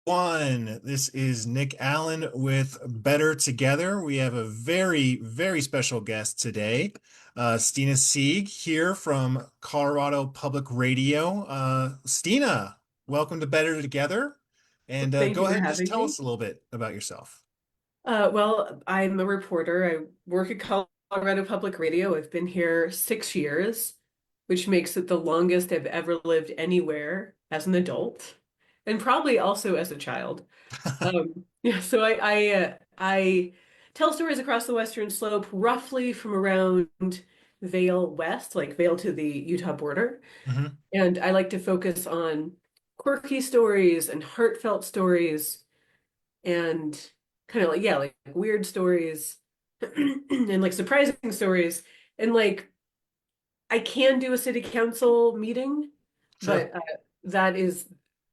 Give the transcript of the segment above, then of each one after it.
One. This is Nick Allen with Better Together. We have a very special guest today, Stina Sieg here from Colorado Public Radio. Stina, welcome to Better Together. And Thank go you for ahead and just having tell me. us a little bit about yourself. Well, I'm a reporter. I work at Colorado Public Radio. I've been here 6 years, which makes it the longest I've ever lived anywhere as an adult, and probably also as a child. Yeah, so I tell stories across the Western Slope, roughly from around Vail West, like Vail to the Utah border. hmm And I like to focus on quirky stories and heartfelt stories and kind of like yeah, like weird stories and like surprising stories. And like I can do a city council meeting, Sure. but that is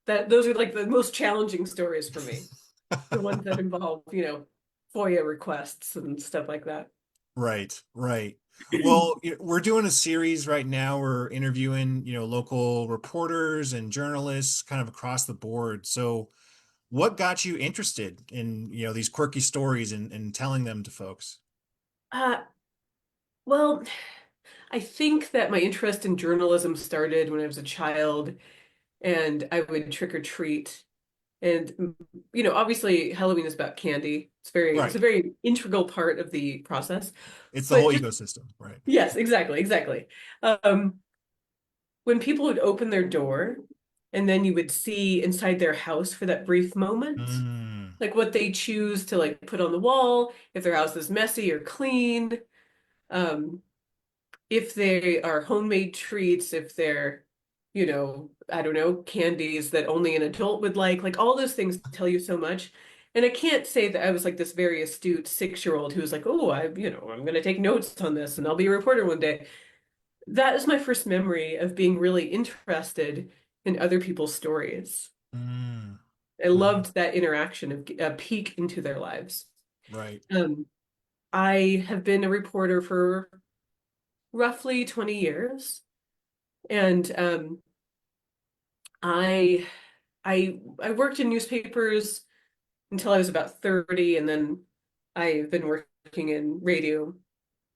that those are like the most challenging stories for me. The ones that involve, FOIA requests and stuff like that. Right, right. Well, we're doing a series right now. We're interviewing, local reporters and journalists kind of across the board. So, what got you interested in, these quirky stories and telling them to folks? Uh, well, I think that my interest in journalism started when I was a child and I would trick or treat. And obviously Halloween is about candy. It's a Right. very integral part of the process. It's the But whole just ecosystem, right? yes, exactly, exactly. Um, when people would open their door and then you would see inside their house for that brief moment, Mm, like what they choose to like put on the wall, if their house is messy or clean, um, if they are homemade treats, if they're, I don't know, candies that only an adult would like all those things tell you so much. And I can't say that I was like this very astute 6-year-old who was like, oh, I'm going to take notes on this and I'll be a reporter one day. That is my first memory of being really interested in other people's stories. mm, I mhm. loved that interaction of a peek into their lives. Right. Um, I have been a reporter for roughly 20 years, and I I worked in newspapers until I was about 30, and then I've been working in radio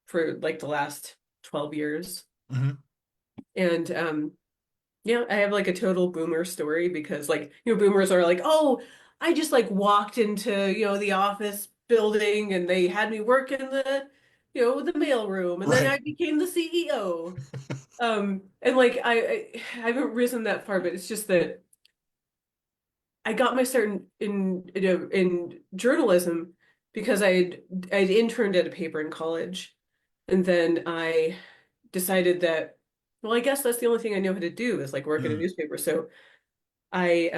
for like the last 12 years. hmm And yeah, I have like a total boomer story because like, boomers are like, "Oh, I just like walked into, the office building and they had me work in the mail room and then I Right. became the CEO." And like I haven't risen that far, but it's just that I got my start in journalism because I'd interned at a paper in college, and then I decided that, well, I guess that's the only thing I know how to do is like work in a Mm, newspaper. So I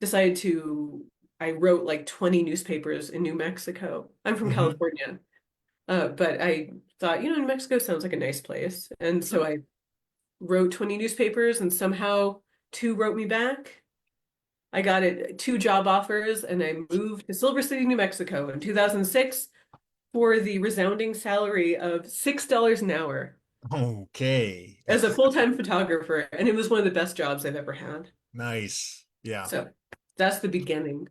decided to I wrote like 20 newspapers in New Mexico. I'm from hmm California, but I thought, New Mexico sounds like a nice place, and so I wrote 20 newspapers, and somehow two wrote me back. I got two job offers and I moved to Silver City, New Mexico in 2006 for the resounding salary of $6 an hour Okay. as a full-time photographer. And it was one of the best jobs I've ever had. Nice. Yeah. So that's the beginning.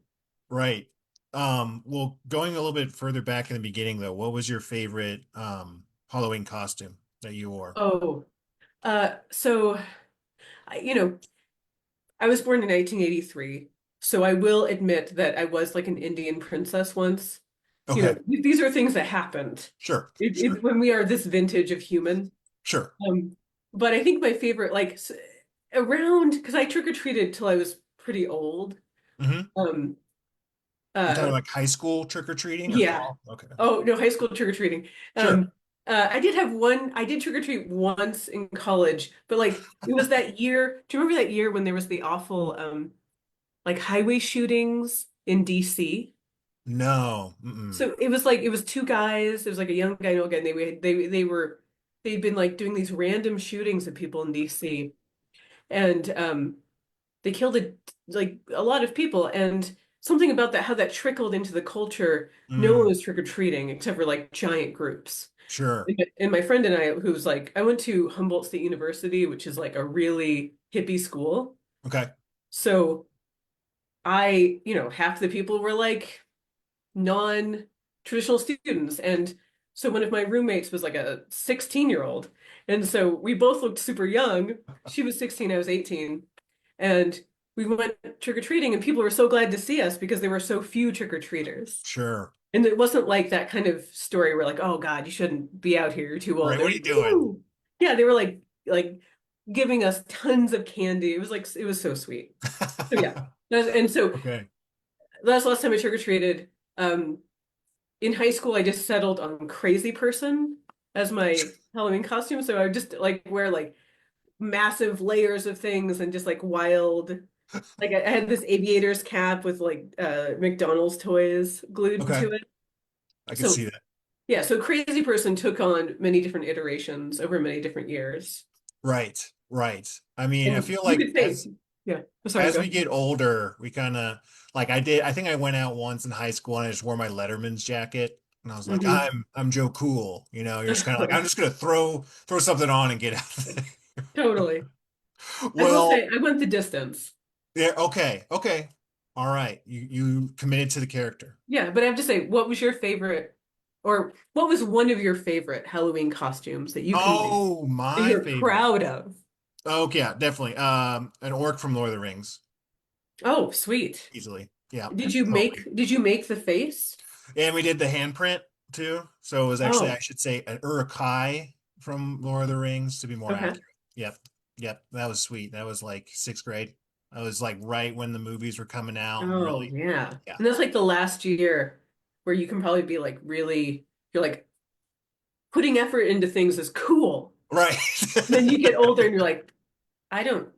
Right. Well, going a little bit further back in the beginning though, what was your favorite Halloween costume that you wore? Oh, so, I- you know, I was born in 1983. So I will admit that I was like an Indian princess once. Okay. These are things that happened. Sure. Sure. When we are this vintage of human. Sure. Um, but I think my favorite, like around, because I trick-or-treated till I was pretty old. hmm Um, You talking uh, like high school trick or treating or yeah. fall? Okay. Oh, no, high school trick-or-treating. Sure. I did trick-or-treat once in college, but like it was that year. Do you remember that year when there was the awful like highway shootings in DC? No. Mm-mm. So it was two guys. It was like a young guy and an old guy, and they'd been like doing these random shootings of people in DC. And they killed like a lot of people, and something about that, how that trickled into the culture. No one Mm. was trick-or-treating except for like giant groups. Sure. And my friend and I, who's like, I went to Humboldt State University, which is like a really hippie school. Okay. So half the people were like non-traditional students. And so one of my roommates was like a 16-year-old. And so we both looked super young. She was 16, I was 18. And we went trick-or-treating, and people were so glad to see us because there were so few trick-or-treaters. Sure. And it wasn't like that kind of story where like, oh God, you shouldn't be out here, you're too old. Right. They What were are you like, doing? ooh. Yeah, they were like giving us tons of candy. It was like it was so sweet. So yeah. And so Okay. that's the last time I trick-or-treated. Um, in high school, I just settled on crazy person as my Halloween costume. So I would just like wear like massive layers of things and just like wild. Like I had this aviator's cap with like McDonald's toys glued Okay. to it. I can So see that. yeah, so crazy person took on many different iterations over many different years. Right. Right. I mean, I And feel you like could say, yeah, oh, sorry, as go we ahead. get older, we kind of like I think I went out once in high school and I just wore my Letterman's jacket and I was like, Hmm. I'm Joe Cool. You know, you're just kind of like, I'm just gonna throw something on and get out there. Totally. I will Well, say I went the distance. yeah, okay, okay. All right. You committed to the character. Yeah, but I have to say, what was your favorite, or what was one of your favorite Halloween costumes that you can make Oh, that my you're favorite. proud of? Okay, yeah, definitely. An orc from Lord of the Rings, Oh, sweet. easily. Yeah, Did you totally. make did you make the face? And we did the handprint too. So it was actually, I Oh, should say, an Uruk-hai from Lord of the Rings to be more okay. accurate. Yep. Yep. That was sweet. That was like sixth grade. I was like right when the movies were coming out and Oh, really, yeah. yeah. And that's like the last year where you can probably be like really, you're like putting effort into things is cool. Right. And then you get older and you're like, I don't,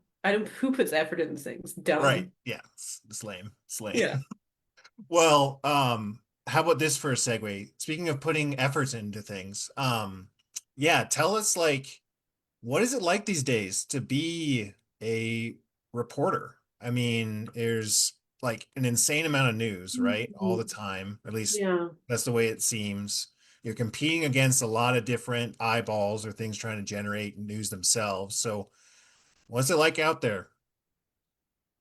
who puts effort into things? Right. Dumb. Yeah. It's lame. It's lame. Yeah. Well, how about this for a segue? Speaking of putting efforts into things, yeah, tell us like what is it like these days to be a reporter? I mean, there's like an insane amount of news, right? All the Mhm. time. At least Yeah. that's the way it seems. You're competing against a lot of different eyeballs or things trying to generate news themselves. So, what's it like out there?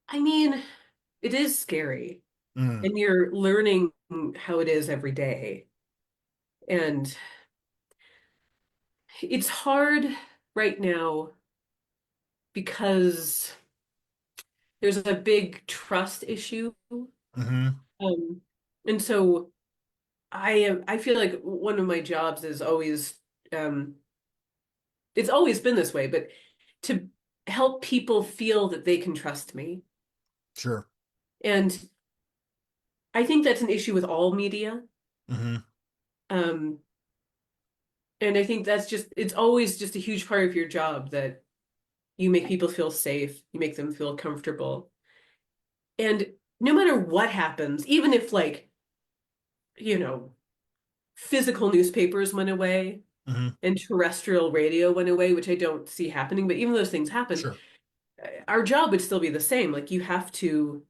I mean, it is scary. Mm, And you're learning how it is every day. And it's hard right now because there's a big trust issue. hmm Um, and so I feel like one of my jobs is always um it's always been this way, but to help people feel that they can trust me. Sure. And I think that's an issue with all media. hmm Um, and I think that's just it's always just a huge part of your job that you make people feel safe, you make them feel comfortable. And no matter what happens, even if like, you know, physical newspapers went away hmm and terrestrial radio went away, which I don't see happening, but even those things happen, Sure. our job would still be the same. Like you have the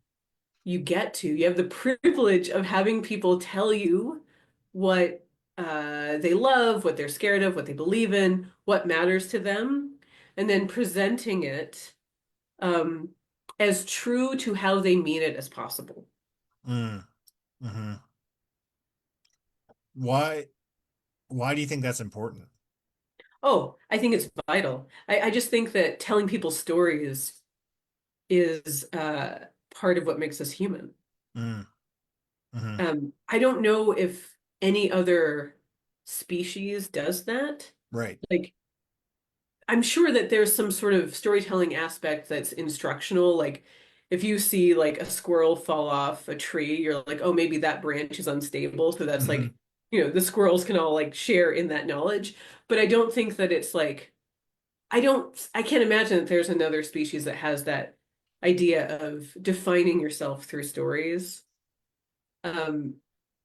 privilege of having people tell you what they love, what they're scared of, what they believe in, what matters to them, and then presenting it um, as true to how they mean it as possible. Mm, hmm Why why do you think that's important? Oh, I think it's vital. I just think that telling people stories is part of what makes us human. Mm, hmm I don't know if any other species does that. Right. Like, I'm sure that there's some sort of storytelling aspect that's instructional. Like, if you see like a squirrel fall off a tree, you're like, oh, maybe that branch is unstable. So that's hmm like, the squirrels can all like share in that knowledge. But I don't think that it's like, I can't imagine that there's another species that has that idea of defining yourself through stories. Um,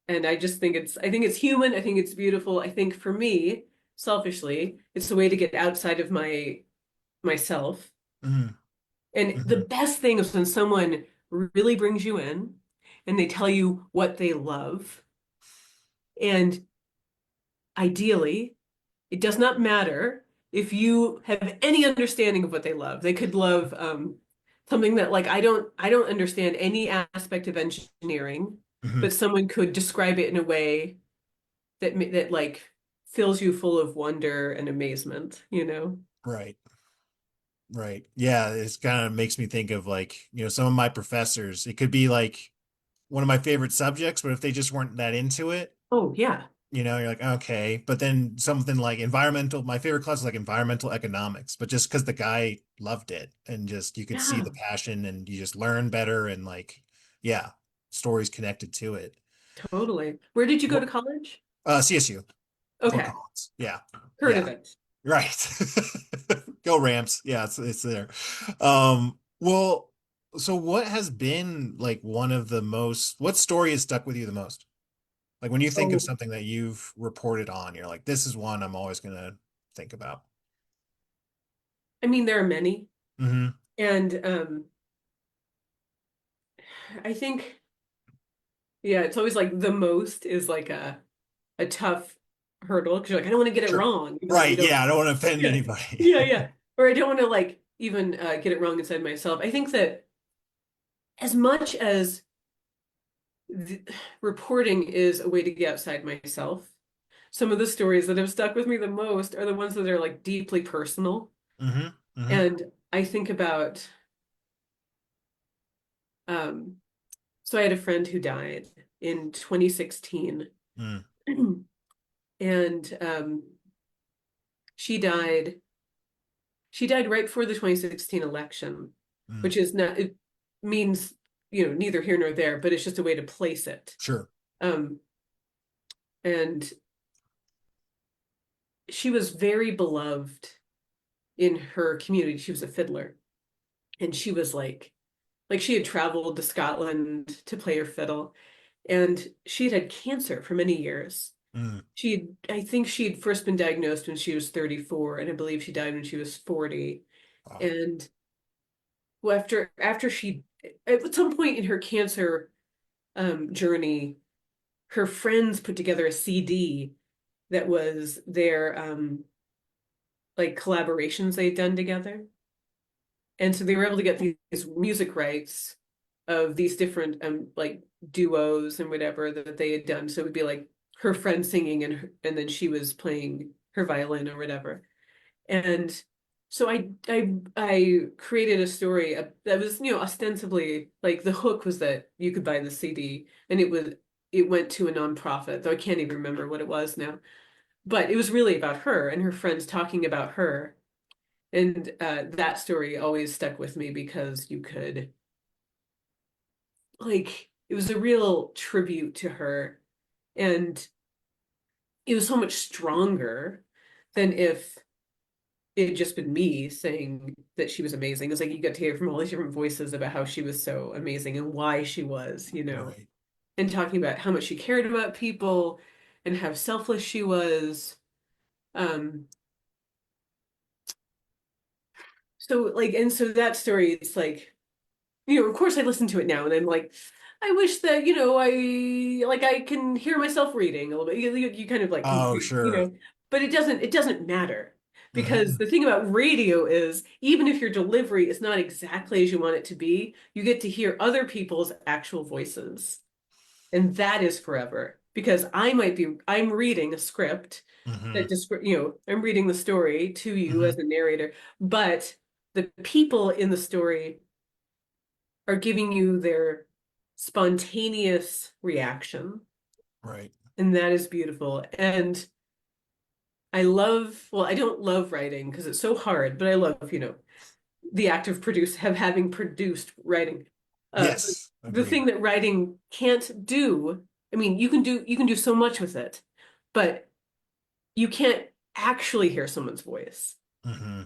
and I think it's human. I think it's beautiful. I think for me, selfishly, it's a way to get outside of myself. hmm And the hmm best thing is when someone really brings you in and they tell you what they love. And ideally, it does not matter if you have any understanding of what they love. They could love something that like I don't understand any aspect of engineering, Hmm. but someone could describe it in a way that like fills you full of wonder and amazement, you know? Right. Right. Yeah, it's kind of makes me think of like, some of my professors. It could be like one of my favorite subjects, but if they just weren't that into it, Oh yeah. you're like, okay. But then something like my favorite class is like environmental economics, but just because the guy loved it and just you could see Yeah, the passion and you just learn better and like, yeah, stories connected to it. totally. Where did you go to Well, college? CSU, Fort Okay. Collins. Yeah. Heard of Yeah. it. Right. Go Rams. Yeah, it's there. Well, so what has been like what story has stuck with you the most? Like when you think of Oh, something that you've reported on, you're like, this is one I'm always gonna think about. I mean, there are many. Hmm. And I think, yeah, it's always like the most is like a tough hurdle because you're like, I don't want to get it Sure. wrong, even though you Right. don't. Yeah, I don't want to offend Yeah, anybody. yeah, yeah. Or I don't want to like even get it wrong inside myself. I think that as much as the, reporting is a way to get outside myself, some of the stories that have stuck with me the most are the ones that are like deeply personal. Hmm. Hmm. And I think about, um, so I had a friend who died in 2016, Mm, and she died. She died right before the 2016 election, mm. which is not, it means, neither here nor there, but it's just a way to place it. Sure. Um, and she was very beloved in her community. She was a fiddler, and she was like she had traveled to Scotland to play her fiddle, and she had had cancer for many years. Mm. I think she had first been diagnosed when she was 34, and I believe she died when she was 40. Wow. And well, after she, at some point in her cancer journey, her friends put together a CD that was their like collaborations they'd done together. And so they were able to get these music rights of these different like duos and whatever that they had done. So it would be like her friend singing and then she was playing her violin or whatever. And so I created a story that was, ostensibly like the hook was that you could buy the CD and it went to a nonprofit, though I can't even remember what it was now. But it was really about her and her friends talking about her. And that story always stuck with me because you could like it was a real tribute to her, and it was so much stronger than if it had just been me saying that she was amazing. It's like you got to hear from all these different voices about how she was so amazing and why she was, Right. and talking about how much she cared about people and how selfless she was. Um, so that story, it's like, of course I listen to it now and I'm like, I wish that, I can hear myself reading a little bit. You kind of like can, Oh, sure. but it doesn't matter because Hmm. the thing about radio is even if your delivery is not exactly as you want it to be, you get to hear other people's actual voices. And that is forever because I'm reading a script Hmm. that just, I'm reading the story to you Hmm. as a narrator, but the people in the story are giving you their spontaneous reaction. Right. And that is beautiful. And well, I don't love writing because it's so hard, but I love, the act of having produced writing. But Yes. the Agreed. thing that writing can't do, I mean, you can do so much with it, but you can't actually hear someone's voice. Hmm.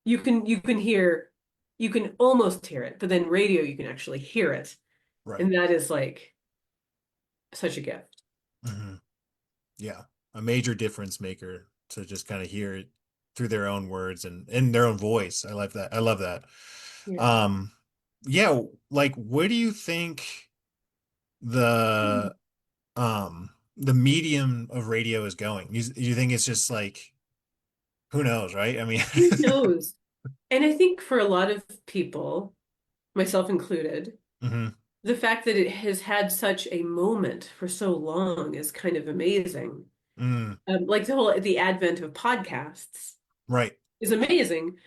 You can almost hear it, but then radio you can actually hear it. Right. And that is like such a gift. Hmm. Yeah. A major difference maker to just kind of hear it through their own words and in their own voice. I like that. I love that. Yeah. Um, yeah, like where do you think the the medium of radio is going? You think it's just like who knows, right? I mean, Who knows? And I think for a lot of people, myself included. Hmm. The fact that it has had such a moment for so long is kind of amazing. Mm. Like the advent of podcasts Right. is amazing.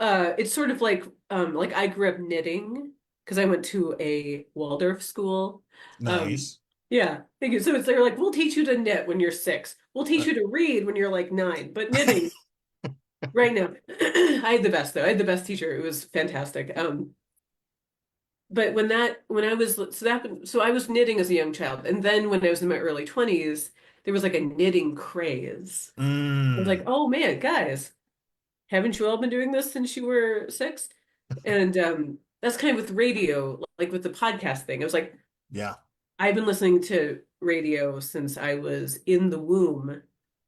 It's sort of like I grew up knitting because I went to a Waldorf school. Um, Nice. yeah, thank you. So it's they're like, we'll teach you to knit when you're 6. We'll teach Uh, you to read when you're like 9. But knitting right now, I had the best though. I had the best teacher. It was fantastic. But when I was so I was knitting as a young child, and then when I was in my early 20s, there was like a knitting craze. I was like, mm. oh man, guys, haven't you all been doing this since you were 6? And that's kind of with radio, like with the podcast thing. I was like, Yeah. I've been listening to radio since I was in the womb.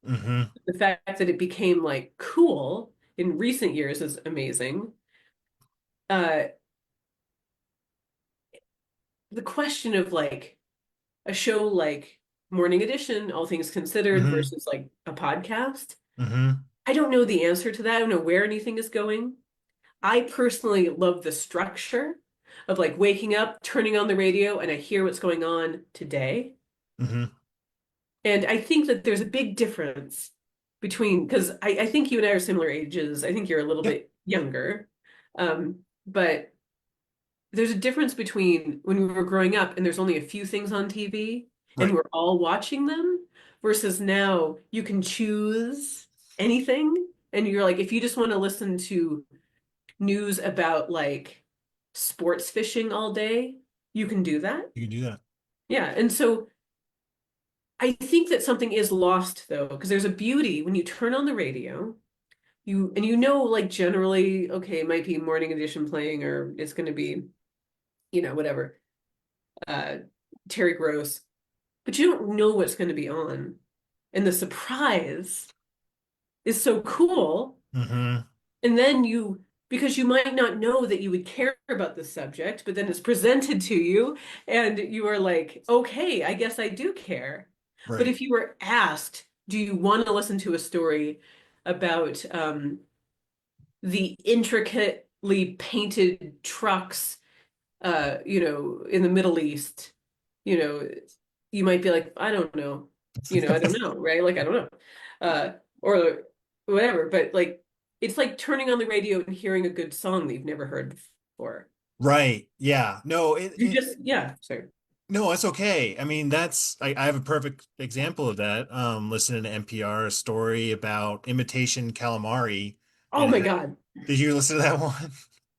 Hmm. The fact that it became like cool in recent years is amazing. Uh, the question of like a show like Morning Edition, All Things Considered, Hmm. versus like a podcast, Hmm. I don't know the answer to that. I don't know where anything is going. I personally love the structure of like waking up, turning on the radio, and I hear what's going on today. Hmm. And I think that there's a big difference between, because I think you and I are similar ages. I think you're a little Yeah. bit younger. But there's a difference between when we were growing up and there's only a few things on TV and Right. we're all watching them versus now you can choose anything. And you're like, if you just want to listen to news about like sports fishing all day, you can do that. You can do that. Yeah. And so I think that something is lost though, because there's a beauty when you turn on the radio, you know, like generally, okay, it might be morning edition playing or it's going to be, whatever, uh, Terry Gross, but you don't know what's going to be on. And the surprise is so cool. Hmm. And then because you might not know that you would care about the subject, but then it's presented to you, and you are like, okay, I guess I do care. But Right. if you were asked, do you want to listen to a story about the intricately painted trucks, in the Middle East, you know, you might be like, I don't know, I don't know, right? Like, I don't know, or whatever. But like, it's like turning on the radio and hearing a good song that you've never heard before. Right. Yeah. No, You just, yeah, sorry. no, it's okay. I mean, I have a perfect example of that. Listening to NPR, a story about imitation calamari. Oh And my God. did you listen to that one?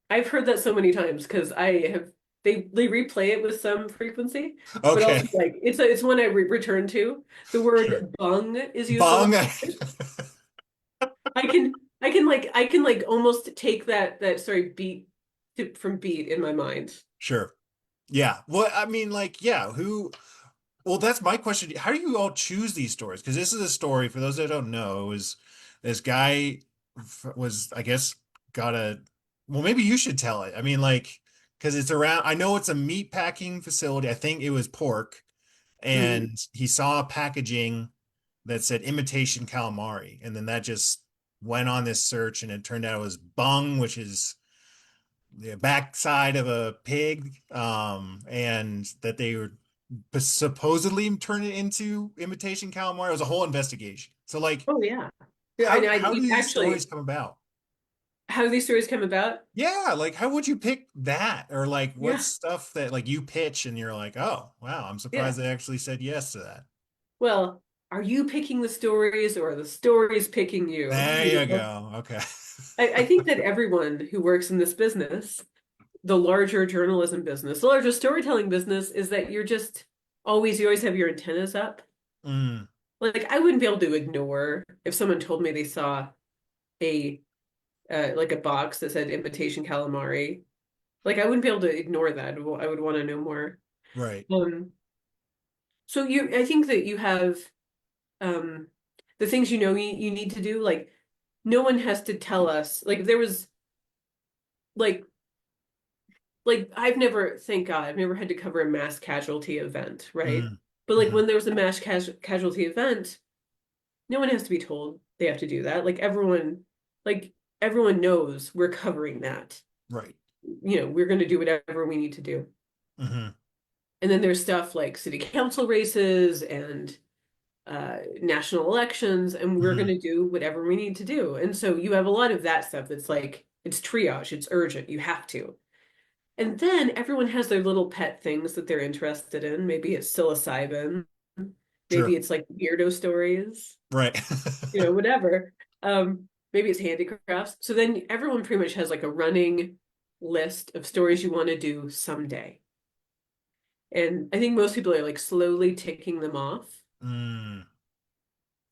I've heard that so many times because they replay it with some frequency, but also Okay. like it's one I re return to. The Sure. word bung is used a lot. Bong. I can like almost take that sorry beat from beat in my mind. Sure. Yeah. Well, I mean, like, yeah, well, that's my question. How do you all choose these stories? Because this is a story, for those that don't know, is this guy was, I guess, got a, well, maybe you should tell it. I mean, like, because it's around, I know it's a meat packing facility. I think it was pork. Mm. And he saw packaging that said imitation calamari. And then that just went on this search, and it turned out it was bung, which is the backside of a pig, and that they were supposedly turn it into imitation calamari. It was a whole investigation. So, like, Oh yeah. I how know. how do these stories Actually, come about? how do these stories come about? Yeah, like how would you pick that? Or like what Yeah, stuff that like you pitch and you're like, oh wow, I'm yeah. surprised they actually said yes to that. Well, are you picking the stories or are the stories picking you? There you go. Okay. I think that everyone who works in this business, the larger journalism business, the larger storytelling business, is that you always have your antennas up. Mm, Like I wouldn't be able to ignore if someone told me they saw a like a box that said imitation calamari. Like I wouldn't be able to ignore that. I would want to know more. right. Um, I think that you have um the things you need to do. Like no one has to tell us. Like if there was like I've never, thank God, I've never had to cover a mass casualty event, right? Mm, But like mhm, when there was a casualty event, no one has to be told they have to do that. Like everyone knows we're covering that. right. we're going to do whatever we need to do. Hmm. And then there's stuff like city council races and national elections, and we're going Hmm. to do whatever we need to do. And so you have a lot of that stuff that's like, it's triage, it's urgent, you have to. And then everyone has their little pet things that they're interested in. Maybe it's psilocybin, maybe Sure. it's like weirdo stories, Right. whatever. Maybe it's handicrafts. So then everyone pretty much has like a running list of stories you want to do someday. And I think most people are like slowly ticking them off. Mm.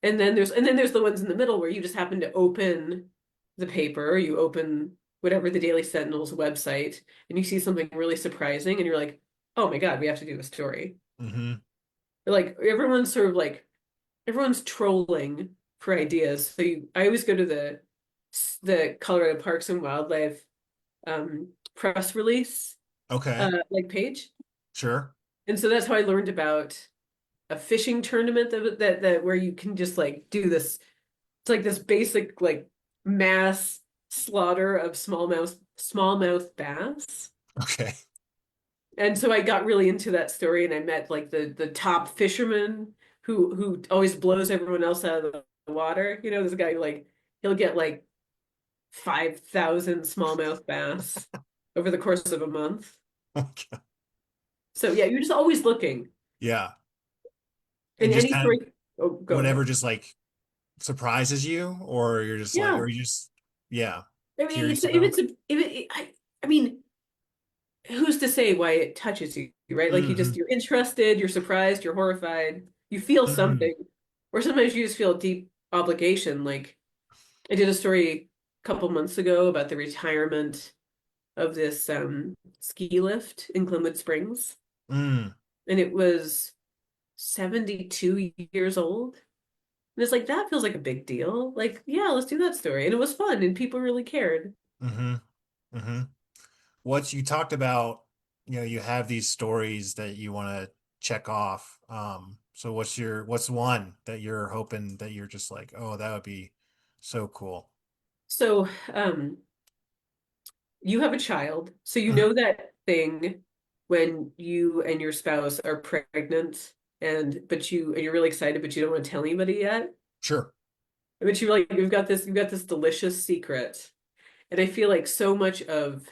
And then there's the ones in the middle where you just happen to open the paper, you open whatever the Daily Sentinel's website, and you see something really surprising, and you're like, oh my God, we have to do a story. Hmm. Like everyone's trolling for ideas. So I always go to the Colorado Parks and Wildlife press release Okay. like page. Sure. And so that's how I learned about a fishing tournament that where you can just like do this. It's like this basic like mass slaughter of smallmouth bass. Okay. And so I got really into that story and I met like the top fisherman who always blows everyone else out of the water. This guy like he'll get like 5,000 smallmouth bass over the course of a month. Okay. So yeah, you're just always looking. Yeah. In And just any kind of story, oh, go whatever ahead. just like surprises you, or you're just like, or Yeah. you just, yeah, I mean, curious if about. it's a, if it, I mean, who's to say why it touches you, right? Like Hmm. you're interested, you're surprised, you're horrified, you feel Hmm. something, or sometimes you just feel deep obligation. Like I did a story a couple months ago about the retirement of this ski lift in Glenwood Springs, Mm. and it was 72 years old. And it's like that feels like a big deal. Like, yeah, let's do that story. And it was fun and people really cared. Hmm. Hmm. What you talked about, you have these stories that you want to check off. So what's one that you're hoping that you're just like, oh, that would be so cool. So, you have a child, so you Mhm. know that thing when you and your spouse are pregnant and you're really excited, but you don't want to tell anybody yet. Sure. But you've got this delicious secret. And I feel like so much of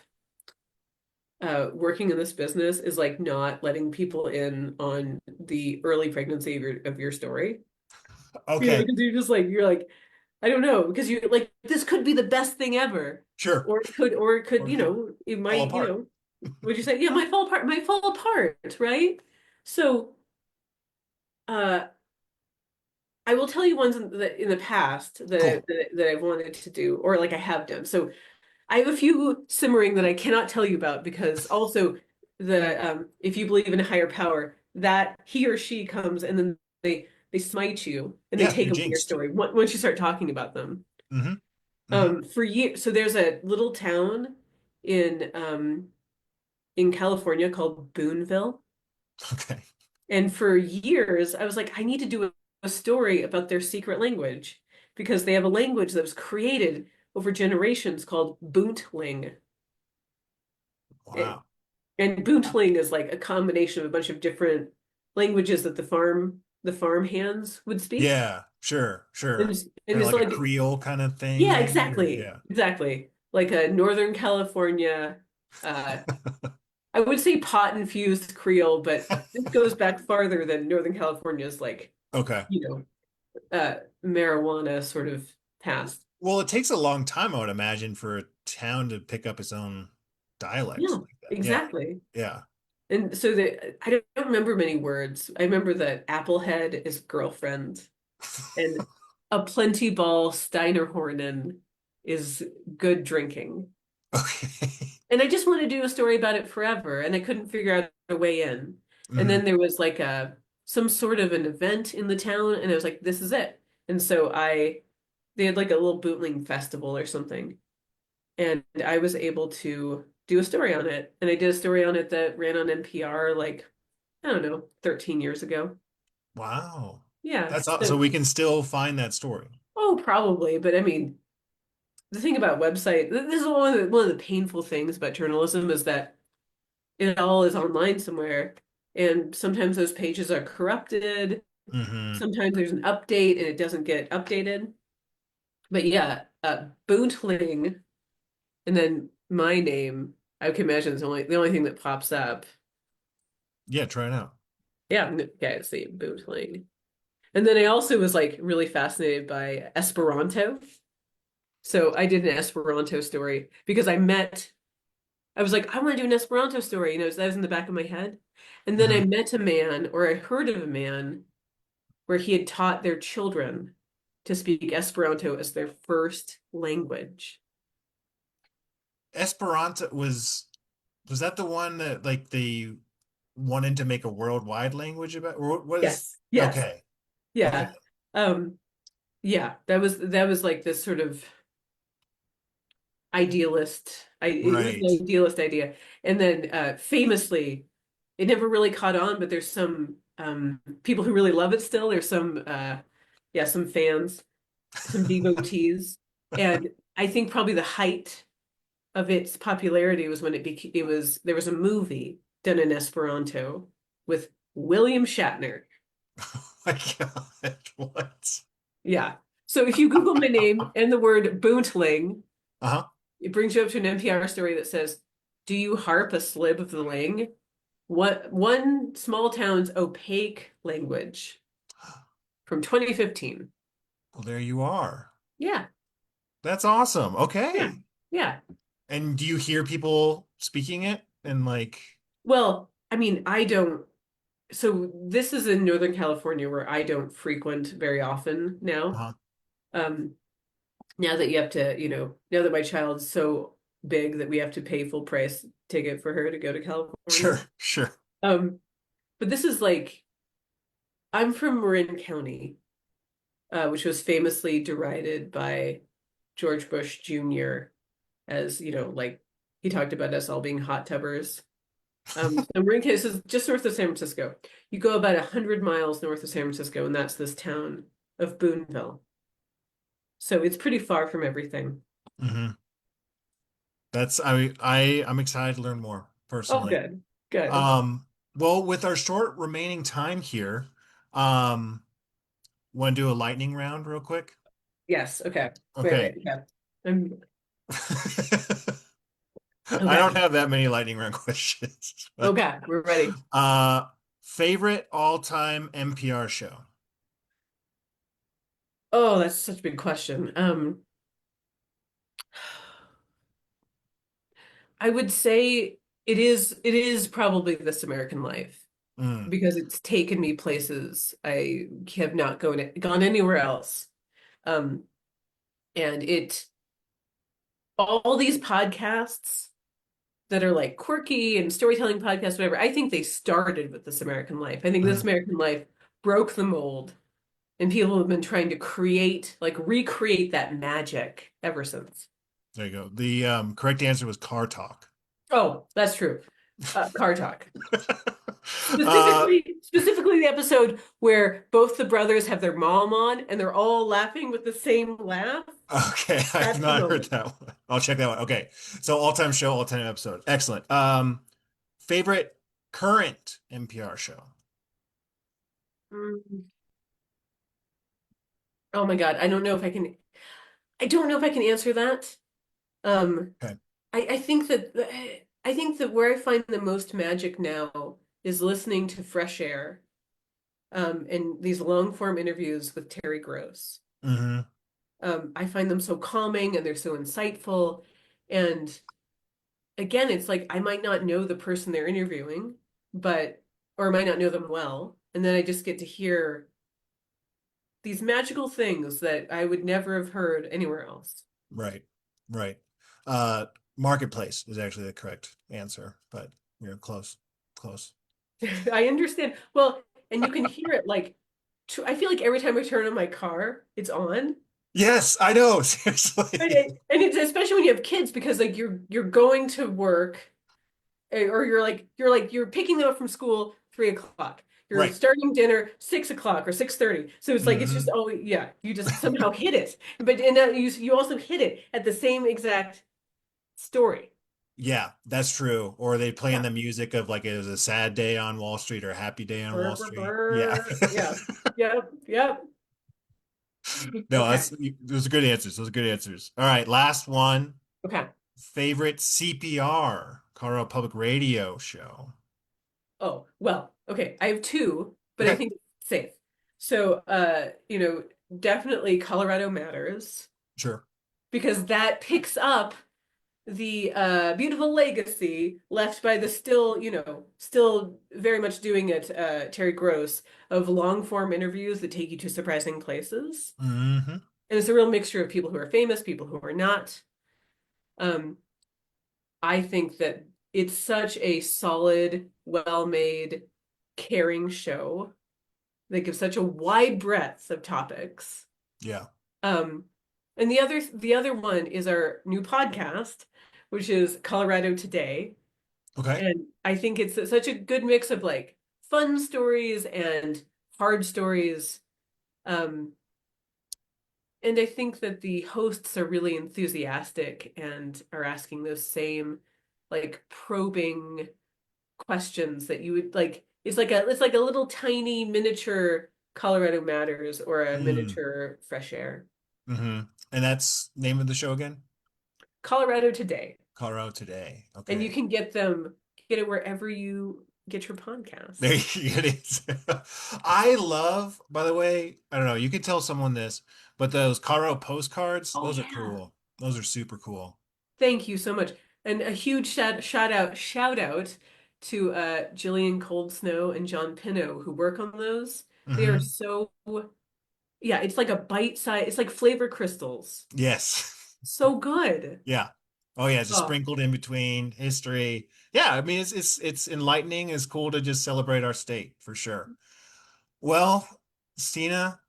working in this business is like not letting people in on the early pregnancy of your story. Okay. Because you're like, I don't know, because you like this could be the best thing ever. Sure. Or it could, Or it could it fall might, apart. would you say, yeah, might fall apart, right? So, uh, I will tell you ones in the past Cool. that I've wanted to do, or like I have done. So I have a few simmering that I cannot tell you about because also if you believe in a higher power, that he or she comes and then they smite you and they Yeah, take you're away your jinxed. story once you start talking about them. Hmm. Hmm. For years, so there's a little town in in California called Boonville. Okay. And for years, I was like, I need to do a story about their secret language because they have a language that was created over generations called Boontling. It, Wow. and Boontling is like a combination of a bunch of different languages that the farm hands would speak. Yeah, sure, And sure. it's, and Kind of it's like a like, Creole kind of thing, yeah, maybe, or exactly, yeah. exactly. Like a Northern California, uh, I would say pot infused Creole, but this goes back farther than Northern California's like, Okay. you marijuana sort of past. Well, it takes a long time, I would imagine, for a town to pick up its own dialect Yeah, like that. Yeah. exactly. Yeah. And so I don't remember many words. I remember that Applehead is girlfriend and a plenty ball Steinerhornen is good drinking. Okay. And I just wanted to do a story about it forever, and I couldn't figure out a way in. And Hmm. then there was like some sort of an event in the town, and I was like, this is it. And so they had like a little bootling festival or something. And I was able to do a story on it. And I did a story on it that ran on NPR like, I don't know, 13 years ago. Wow. Yeah. That's all. So So, we can still find that story. oh, probably. But I mean, the thing about this is one of the painful things about journalism is that it all is online somewhere, and sometimes those pages are corrupted. Hmm. Sometimes there's an update and it doesn't get updated. But yeah, Bootling and then my name, I can imagine is the only thing that pops up. Yeah, try it out. Yeah, okay, let's see, Bootling. And then I also was like really fascinated by Esperanto. So I did an Esperanto story because I was like, I want to do an Esperanto story. That was in the back of my head. And then I Hmm. met a man, or I heard of a man, where he had taught their children to speak Esperanto as their first language. Esperanto was that the one that like they wanted to make a worldwide language about? Or what is Yes. Yes. okay. Okay. Yeah. Um, yeah, that was like this sort of it was an Right. idealist idea. And then famously, it never really caught on, but there's some people who really love it still. There's some fans, some devotees. And I think probably the height of its popularity was when there was a movie done in Esperanto with William Shatner. Oh my God. What? Yeah. So if you Google my name and the word Boontling, Uh-huh. it brings you up to an NPR story that says, "Do you harp a slib of the ling? What one small town's opaque language from 2015." Well, there you are. Yeah, That's awesome. yeah, Okay. yeah. And do you hear people speaking it and like, Well, I mean, I don't. So this is in Northern California where I don't frequent very often now. uh-huh. Um, now that you have to, now that my child's so big that we have to pay full price ticket for her to go to Sure, California. sure. Um, but this is like I'm from Marin County, which was famously derided by George Bush Jr. as, like he talked about us all being hot tubbers. So Marin County is just north of San Francisco. You go about 100 miles north of San Francisco, and that's this town of Boonville. So it's pretty far from everything. Hmm. I'm excited to learn more Oh, personally. good, good. Um, well, with our short remaining time here, um, want to do a lightning round real quick? Yes. Okay. Wait, Okay. wait. Yeah. Um, I don't okay. have that many lightning round questions, but Okay. We're ready. uh, favorite all-time NPR show? Oh, that's such a big question. I would say it is probably This American Life Mm, because it's taken me places I have not gone anywhere else. Um, and all these podcasts that are like quirky and storytelling podcasts, whatever, I think they started with This American Life. I think This mm. American Life broke the mold, and people have been trying to recreate that magic ever since. There you go. The correct answer was Car Talk. Oh, that's true. Car Talk. Uh, Specifically the episode where both the brothers have their mom on and they're all laughing with the same laugh. okay, I've That's the not heard moment. that one. I'll check that one. Okay, so all-time show, all-time episode. Excellent. Favorite current NPR show? Mm. Oh my God, I don't know if I can answer that. Um, Okay. I think that where I find the most magic now is listening to Fresh Air, and these long form interviews with Terry Gross. Hmm. I find them so calming and they're so insightful. And again, it's like I might not know the person they're interviewing, or I might not know them well. And then I just get to hear these magical things that I would never have heard anywhere else. Right, right. Uh, Marketplace is actually the correct answer, but you're close, close. I understand. Well, and you can hear it like, I feel like every time I turn on my car, it's on. Yes, I know. And Seriously. it's especially when you have kids because like you're going to work or you're picking them up from school 3 o'clock. You're Right. starting dinner 6 o'clock or 6:30. So it's like it's just Hmm. oh yeah, you just somehow hit it. But and you also hit it at the same exact story. Yeah, that's true. Or they play in Yeah. the music of like it was a sad day on Wall Street or a happy day on Brr, Wall brr, Street. Yeah. brr. Yeah. Yep. Yep. No, Okay. those are good answers. Those are good answers. All right, last one. Okay. Favorite CPR, Colorado Public Radio show. Oh, well, okay. I have two, but I Okay, think it's safe. So, definitely Colorado Matters sure. because that picks up the beautiful legacy left by the still very much doing it, Terry Gross, of long form interviews that take you to surprising places. Hmm. And it's a real mixture of people who are famous, people who are not. Um, I think that it's such a solid, well-made, caring show that gives such a wide breadth of topics. Yeah. Um, and the other one is our new podcast, which is Colorado Today. Okay. And I think it's such a good mix of like fun stories and hard stories. Um, and I think that the hosts are really enthusiastic and are asking those same like probing questions that you would like. It's like a little tiny miniature Colorado Matters or a Mm. miniature Fresh Air. Hmm. And that's name of the show again? Colorado Today. Colorado Today. And you Okay. can get it wherever you get your There podcasts. it is. I love, by the way, I don't know, you could tell someone this, but those Colorado postcards, Oh those are yeah. cool. Those are super cool. Thank you so much. And a huge shout out to Jillian Cold Snow and John Pino who work on those. They are Hmm. so yeah, it's like a bite size, it's like flavor crystals. Yes. So good. Yeah. Oh yeah, just Oh, sprinkled in between history. Yeah, I mean it's enlightening. It's cool to just celebrate our state for sure. Well, Stina,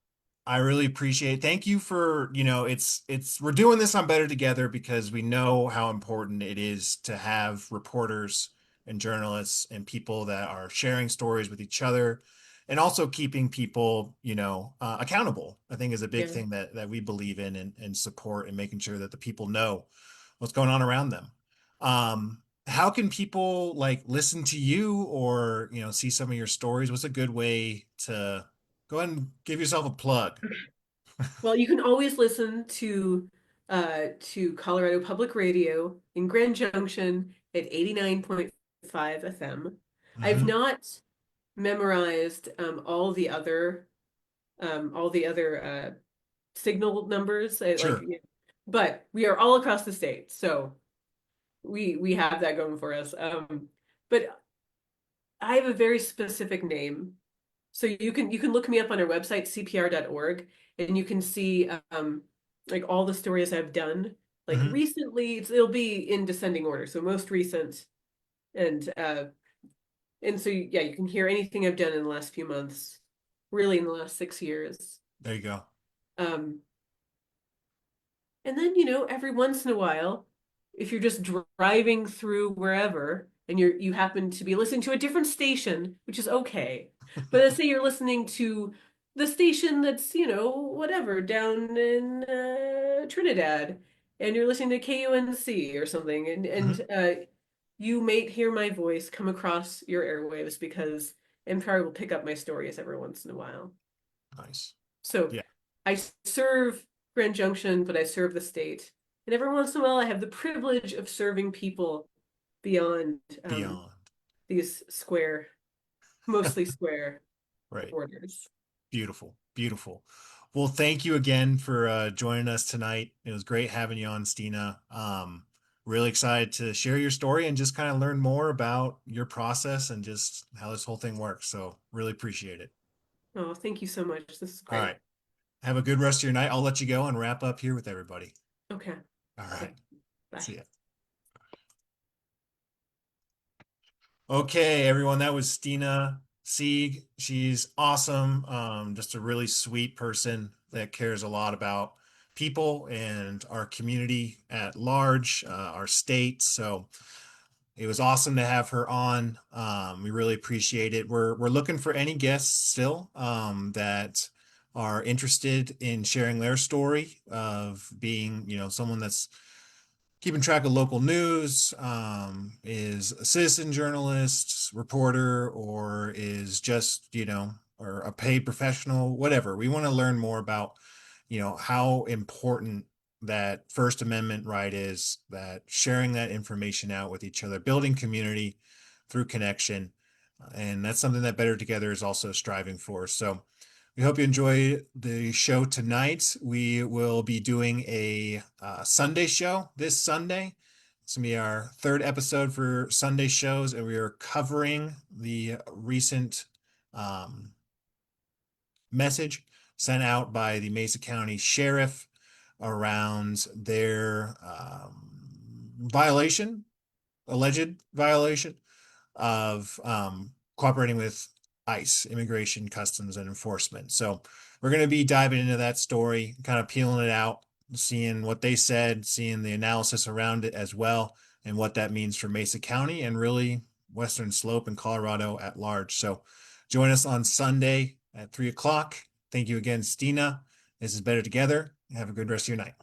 I really appreciate. Thank you for, it's we're doing this on Better Together because we know how important it is to have reporters and journalists and people that are sharing stories with each other and also keeping people, accountable. I think is a big yeah. thing that we believe in and support and making sure that the people know what's going on around them. How can people like listen to you or, see some of your stories? What's a good way to go ahead and give yourself a plug? Well, you can always listen to Colorado Public Radio in Grand Junction at 89.5 FM. I've Hmm. not memorized all the other signal numbers. Sure. But we are all across the state, so we have that going for us. But I have a very specific name. So you can look me up on our website, cpr.org, and you can see like all the stories I've done. Like Hmm. recently, it'll be in descending order. So most recent, and so yeah, you can hear anything I've done in the last few months, really in the last 6 years. There you go. Um, And then, every once in a while, if you're just driving through wherever and you happen to be listening to a different station, which is okay. But let's say you're listening to the station that's, whatever, down in Trinidad, and you're listening to KUNC or something, and Hmm. you may hear my voice come across your airwaves because NPR will pick up my stories every once in a while. Nice. So Yeah. I serve Grand Junction, but I serve the state. And every once in a while, I have the privilege of serving people beyond Beyond. these square, mostly square Right. borders. Beautiful. Beautiful. Well, thank you again for joining us tonight. It was great having you on, Stina. Really excited to share your story and just kind of learn more about your process and just how this whole thing works. So really appreciate it. Oh, thank you so much. This is All great. right. Have a good rest of your night. I'll let you go and wrap up here with everybody. Okay. All Okay. right. Bye. See ya. Okay, everyone, that was Stina Sieg. She's awesome. Just a really sweet person that cares a lot about people and our community at large, our state. So It was awesome to have her on. We really appreciate it. We're looking for any guests still that are interested in sharing their story of being, someone that's keeping track of local news, is a citizen journalist, reporter, or is just, or a paid professional, whatever. We want to learn more about, how important that First Amendment right is, that sharing that information out with each other, building community through connection. And that's something that Better Together is also striving for. So we hope you enjoy the show tonight. We will be doing a Sunday show this Sunday. It's gonna be our third episode for Sunday shows, and we are covering the recent um, message sent out by the Mesa County Sheriff around their violation, alleged violation of cooperating with ICE, Immigration, Customs, and Enforcement. So we're going to be diving into that story, kind of peeling it out, seeing what they said, seeing the analysis around it as well, and what that means for Mesa County and really Western Slope and Colorado at large. So join us on Sunday at 3 o'clock. Thank you again, Stina. This is Better Together. Have a good rest of your night.